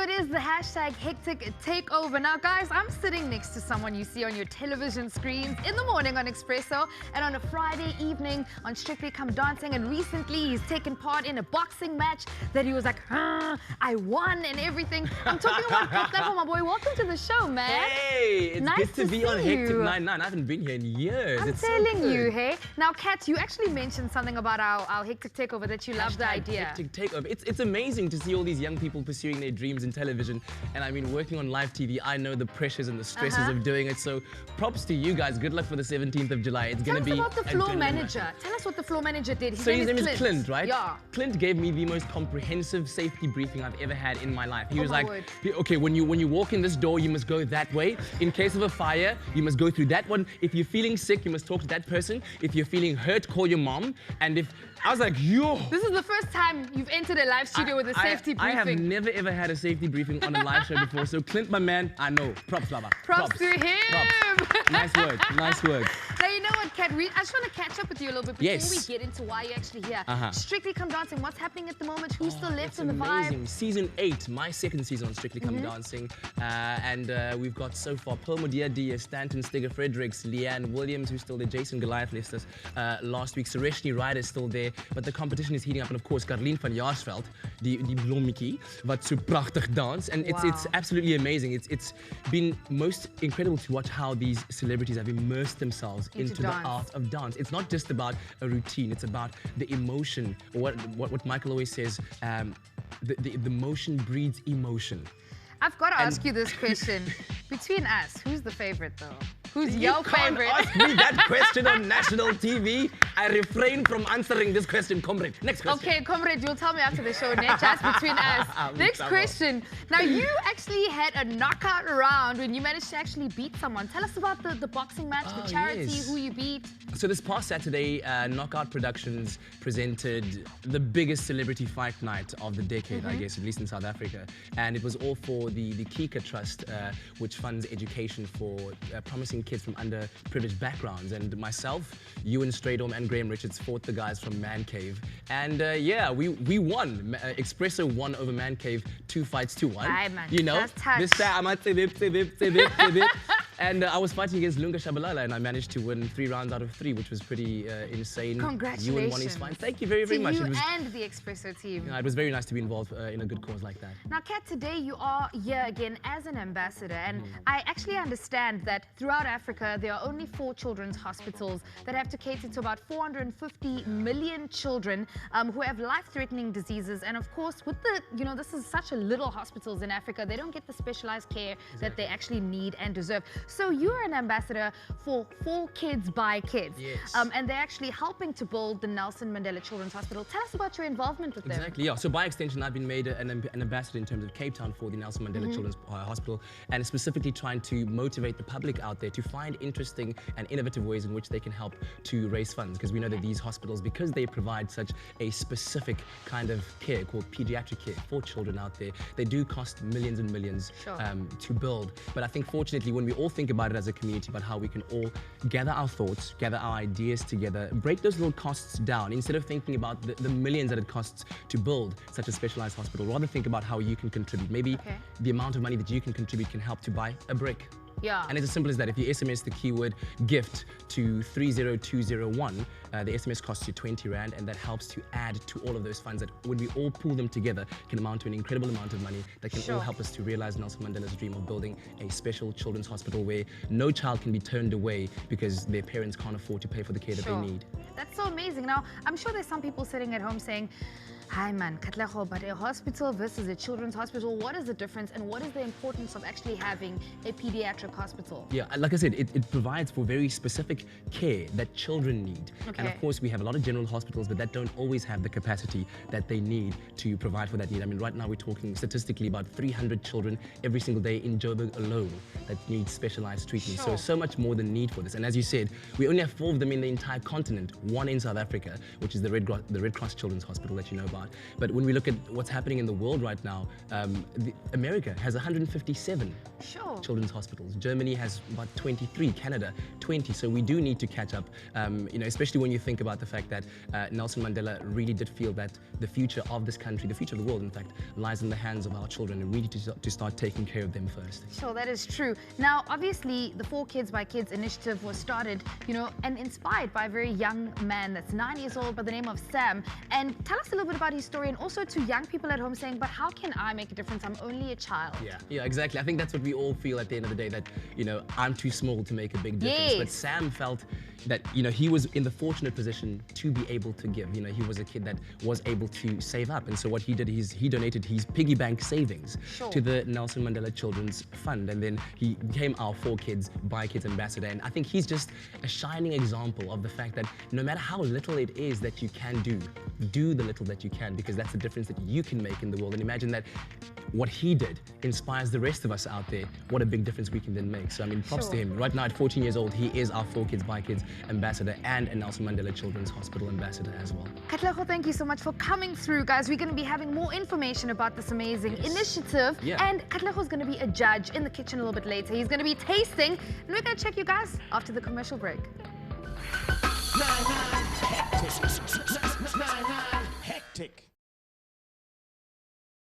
it is, the hashtag hectic takeover. Now guys, I'm sitting next to someone you see on your television screens in the morning on Expresso and on a Friday evening on Strictly Come Dancing, and recently he's taken part in a boxing match that he was like, I won and everything. I'm talking about Katlego Maboe. Welcome to the show, man. Hey, it's nice good to be on Hectic Hn9. I haven't been here in years. I'm telling you, hey. Now Kat, you actually mentioned something about our hectic takeover that you love the idea. Hectic takeover. It's amazing to see all these young people pursuing their dreams in television, and I mean, working on live TV, I know the pressures and the stresses of doing it, so props to you guys. Good luck for the 17th of July. It's going to be Tell us about the floor manager. Tell us what the floor manager did. His name is Clint, right? Yeah. Clint gave me the most comprehensive safety briefing I've ever had in my life. He was like, word. okay, when you walk in this door, you must go that way. In case of a fire, you must go through that one. If you're feeling sick, you must talk to that person. If you're feeling hurt, call your mom. And if I was like, yo. This is the first time you've entered a live studio with a safety briefing. I have never ever had a safety briefing on a live show before. So Clint, my man, I know. Props, Lava. Props to him. Props. Nice work. Nice work. Now you know what, Kat, I just want to catch up with you a little bit before we get into why you're actually here. Strictly Come Dancing, what's happening at the moment? Who's still left in the vibe? Season 8, my second season on Strictly Come Dancing. And we've got so far Pearl Modia Dia, Stanton Stigger Fredericks, Leanne Williams, who's still there, Jason Goliath left us last week, Sureshni Ryder's still there, but the competition is heating up, and of course Karleen van Jaarsveld, die blommetjie, wat so prachtig dans, and it's absolutely amazing. It's been most incredible to watch how these celebrities have immersed themselves into the art of dance. It's not just about a routine, it's about the emotion, or what Michael always says, the motion breeds emotion. I've got to ask you this question. Between us, who's the favorite though? Who's your favorite? You can't ask me that question on national TV. I refrain from answering this question, comrade. Next question. Okay, comrade, you'll tell me after the show. Just between us. Next question. Now, you actually had a knockout round when you managed to actually beat someone. Tell us about the boxing match, the charity, who you beat. So this past Saturday, Knockout Productions presented the biggest celebrity fight night of the decade, I guess, at least in South Africa. And it was all for the Kika Trust, which funds education for promising kids from underprivileged backgrounds. And myself, Ewan Stradom and Graham Richards fought the guys from Man Cave. And yeah, we won. Expresso won over Man Cave 2 fights to 1. Aye, man. You know, this time I might say this. And I was fighting against Lunga Shabalala, and I managed to win 3 rounds out of 3, which was pretty insane. Congratulations. You won his fight. Thank you very, very much. You and the Expresso team. It was very nice to be involved in a good cause like that. Now, Kat, today you are here again as an ambassador, and I actually understand that throughout Africa, there are only 4 children's hospitals that have to cater to about 450 million children who have life-threatening diseases. And of course, with the, this is such a little hospitals in Africa, they don't get the specialized care that they actually need and deserve. So you're an ambassador for 4 Kids by Kids. Yes. And they're actually helping to build the Nelson Mandela Children's Hospital. Tell us about your involvement with them. Exactly, yeah. So by extension, I've been made an ambassador in terms of Cape Town for the Nelson Mandela Children's Hospital, and specifically trying to motivate the public out there to find interesting and innovative ways in which they can help to raise funds. Because we know that these hospitals, because they provide such a specific kind of care called pediatric care for children out there, they do cost millions and millions to build. But I think fortunately, when we all think about it as a community, about how we can all gather our thoughts, gather our ideas together, break those little costs down, instead of thinking about the millions that it costs to build such a specialized hospital, rather think about how you can contribute. Maybe the amount of money that you can contribute can help to buy a brick. Yeah. And it's as simple as that. If you SMS the keyword gift to 30201, the SMS costs you 20 Rand, and that helps to add to all of those funds that, when we all pool them together, can amount to an incredible amount of money that can all help us to realize Nelson Mandela's dream of building a special children's hospital where no child can be turned away because their parents can't afford to pay for the care that they need. That's so amazing. Now, I'm sure there's some people sitting at home saying, hi man, Katlego, but a hospital versus a children's hospital, what is the difference, and what is the importance of actually having a pediatric hospital? Yeah, like I said, it provides for very specific care that children need. And of course, we have a lot of general hospitals, but that don't always have the capacity that they need to provide for that need. I mean, right now we're talking statistically about 300 children every single day in Joburg alone that need specialized treatment. So much more than need for this. And as you said, we only have 4 of them in the entire continent, 1 in South Africa, which is the Red Cross Children's Hospital that you know about. about. But when we look at what's happening in the world right now, America has 157 children's hospitals. Germany has about 23, Canada 20. So we do need to catch up, especially when you think about the fact that Nelson Mandela really did feel that the future of this country, the future of the world, in fact, lies in the hands of our children, and we need to start taking care of them first. Sure, that is true. Now, obviously, the 4 Kids by Kids initiative was started, and inspired by a very young man that's 9 years old by the name of Sam. And tell us a little bit about his story, and also to young people at home saying, but how can I make a difference? I'm only a child. Yeah, exactly. I think that's what we all feel at the end of the day, that, I'm too small to make a big difference. Yes. But Sam felt that, he was in the fortunate position to be able to give. He was a kid that was able to save up. And so what he did is he donated his piggy bank savings to the Nelson Mandela Children's Fund. And then he became our 4 Kids by Kids ambassador. And I think he's just a shining example of the fact that no matter how little it is that you can do the little that you can, because that's the difference that you can make in the world. And imagine that what he did inspires the rest of us out there. What a big difference we can then make. So I mean, props to him. Right now at 14 years old, he is our 4 Kids by Kids ambassador and a Nelson Mandela Children's Hospital ambassador as well. Katlego, thank you so much for coming through, guys. We're going to be having more information about this amazing initiative. And Katlego's going to be a judge in the kitchen a little bit later. He's going to be tasting, and we're going to check you guys after the commercial break.